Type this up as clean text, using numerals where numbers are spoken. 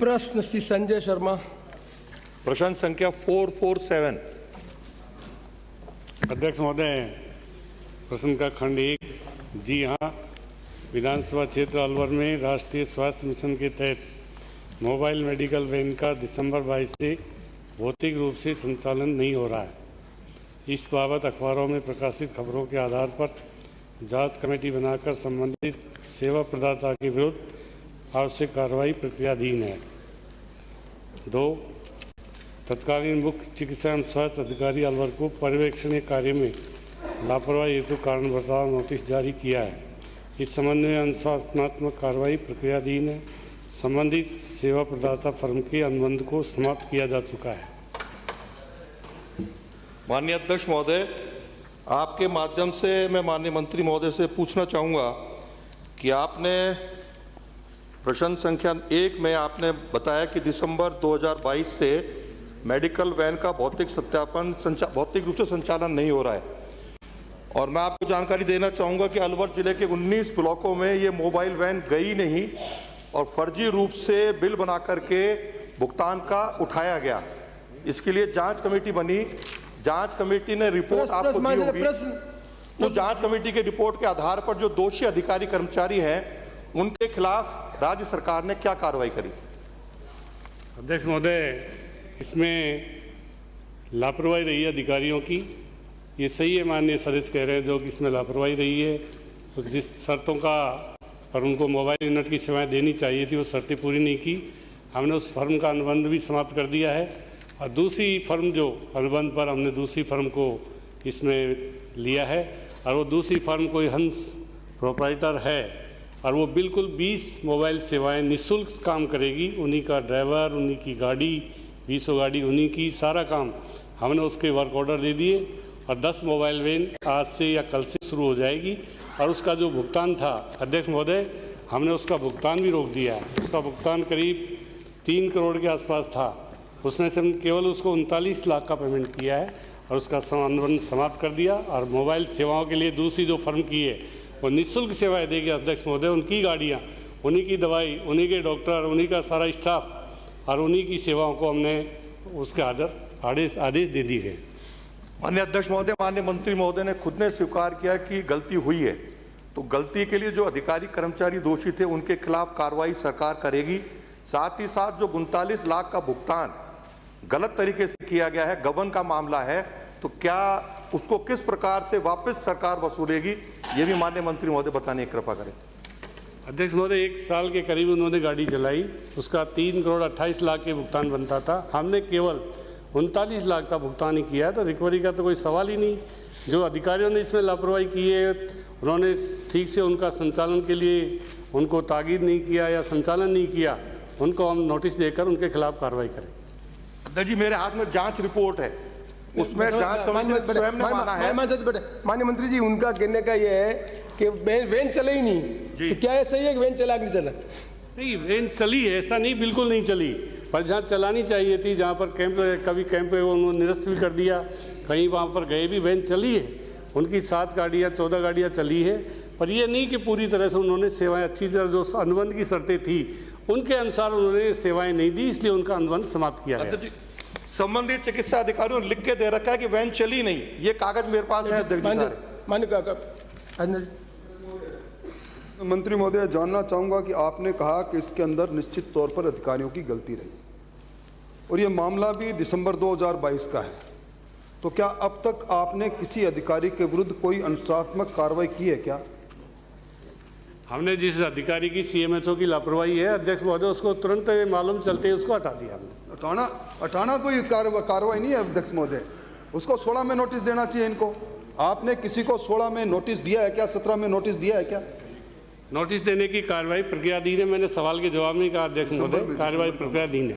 प्रश्न श्री संजय शर्मा। प्रश्न संख्या 447। अध्यक्ष महोदय, प्रश्न का खंड 1। जी हाँ, विधानसभा क्षेत्र अलवर में राष्ट्रीय स्वास्थ्य मिशन के तहत मोबाइल मेडिकल वैन का दिसंबर 22 से भौतिक रूप से संचालन नहीं हो रहा है। इस बाबत अखबारों में प्रकाशित खबरों के आधार पर जांच कमेटी बनाकर संबंधित सेवा प्रदाता के विरुद्ध आवश्यक कार्रवाई प्रक्रियाधीन है। 2। तत्कालीन मुख्य चिकित्सा एवं स्वास्थ्य अधिकारी अलवर को पर्यवेक्षण कार्य में लापरवाही हेतु कारण बताओ नोटिस जारी किया है। इस संबंध में अनुशासनात्मक कार्रवाई प्रक्रियाधीन है। संबंधित सेवा प्रदाता फर्म के अनुबंध को समाप्त किया जा चुका है। माननीय अध्यक्ष महोदय, आपके माध्यम से मैं माननीय मंत्री महोदय से पूछना चाहूँगा कि आपने प्रश्न संख्या 1 में आपने बताया कि दिसंबर 2022 से मेडिकल वैन का भौतिक सत्यापन भौतिक रूप से संचालन नहीं हो रहा है, और मैं आपको जानकारी देना चाहूँगा कि अलवर जिले के 19 ब्लॉकों में ये मोबाइल वैन गई नहीं और फर्जी रूप से बिल बना करके भुगतान का उठाया गया। इसके लिए जांच कमेटी बनी। जांच कमेटी ने रिपोर्ट आपको दी होगी। तो जांच कमेटी के रिपोर्ट के आधार पर जो दोषी अधिकारी कर्मचारी हैं उनके खिलाफ राज्य सरकार ने क्या कार्रवाई करी? अध्यक्ष महोदय, इसमें लापरवाही रही है अधिकारियों की, ये सही है। माननीय सदस्य कह रहे हैं जो कि इसमें लापरवाही रही है, तो जिस शर्तों का पर उनको मोबाइल इंटरनेट की सेवाएं देनी चाहिए थी वो शर्तें पूरी नहीं की। हमने उस फर्म का अनुबंध भी समाप्त कर दिया है और दूसरी फर्म जो अनुबंध पर हमने दूसरी फर्म को इसमें लिया है, और वो दूसरी फर्म कोई हंस प्रोप्राइटर है और वो बिल्कुल 20 मोबाइल सेवाएं निःशुल्क काम करेगी। उन्हीं का ड्राइवर, उन्हीं की गाड़ी, 20 गाड़ी उन्हीं की, सारा काम हमने उसके वर्क ऑर्डर दे दिए और 10 मोबाइल वैन आज से या कल से शुरू हो जाएगी। और उसका जो भुगतान था अध्यक्ष महोदय, हमने उसका भुगतान भी रोक दिया है। उसका भुगतान करीब 3 करोड़ के आसपास था, उसमें से हम केवल उसको 39 लाख का पेमेंट किया है और उसका अनुबंध समाप्त कर दिया। और मोबाइल सेवाओं के लिए दूसरी जो फर्म की है वो निःशुल्क सेवाएं देगी अध्यक्ष महोदय। उनकी गाड़ियाँ, उन्हीं की दवाई, उन्हीं के डॉक्टर, उन्हीं का सारा स्टाफ और उन्हीं की सेवाओं को हमने उसके आदेश दे दिए गए। माननीय अध्यक्ष महोदय, माननीय मंत्री महोदय ने खुद ने स्वीकार किया कि गलती हुई है, तो गलती के लिए जो अधिकारी कर्मचारी दोषी थे उनके खिलाफ कार्रवाई सरकार करेगी। साथ ही साथ जो 39 लाख का भुगतान गलत तरीके से किया गया है, गबन का मामला है, तो क्या उसको किस प्रकार से वापस सरकार वसूलेगी, ये भी माननीय मंत्री महोदय बताने की कृपा करें। अध्यक्ष महोदय, 1 साल के करीब उन्होंने गाड़ी चलाई, उसका 3 करोड़ 28 लाख के भुगतान बनता था। हमने केवल 39 लाख का भुगतान ही किया है, तो रिकवरी का तो कोई सवाल ही नहीं। जो अधिकारियों ने इसमें लापरवाही की है, उन्होंने ठीक से उनका संचालन के लिए उनको ताकीद नहीं किया या संचालन नहीं किया, उनको हम नोटिस देकर उनके खिलाफ कार्रवाई करें। अध्यक्ष जी, मेरे हाथ में जांच रिपोर्ट है, उसमें जांच कमेटी ने स्वयं ने माना है। माननीय मंत्री जी, उनका कहने का ये है कि वैन चले ही नहीं, तो क्या ये सही है कि वैन चला कि नहीं चला? नहीं, वैन चली है, ऐसा नहीं, बिल्कुल नहीं चली, पर जहाँ चलानी चाहिए थी, जहाँ पर कैंप, कभी कैंप है वो उन्होंने निरस्त भी कर दिया, कहीं वहाँ पर गए भी, वैन चली है। उनकी 7 गाड़ियाँ 14 गाड़ियाँ चली है, पर ये नहीं कि पूरी तरह से उन्होंने सेवाएं अच्छी तरह जो अनुबंध की शर्तें थी उनके अनुसार उन्होंने सेवाएं नहीं दी, इसलिए उनका अनुबंध समाप्त किया गया। संबंधित चिकित्सा अधिकारियों ने लिख के दे रखा है कि वैन चली नहीं, ये कागज मेरे पास है। मंत्री महोदय, जानना चाहूंगा कि आपने कहा कि इसके अंदर निश्चित तौर पर अधिकारियों की गलती रही और ये मामला भी दिसंबर 2022 का है, तो क्या अब तक आपने किसी अधिकारी के विरुद्ध कोई अनुशासनात्मक कार्रवाई की है क्या? हमने जिस अधिकारी की CMHO की लापरवाही है अध्यक्ष महोदय, उसको तुरंत मालूम चलते ही उसको हटा दिया हमने। हटाना कोई कार्रवाई नहीं है अध्यक्ष महोदय, उसको 16 में नोटिस देना चाहिए इनको। आपने किसी को 16 में नोटिस दिया है क्या? 17 में नोटिस दिया है क्या? नोटिस देने की कार्रवाई प्रक्रियाधीन है। मैंने सवाल के जवाब में कहा अध्यक्ष महोदय, कार्रवाई प्रक्रियाधीन है।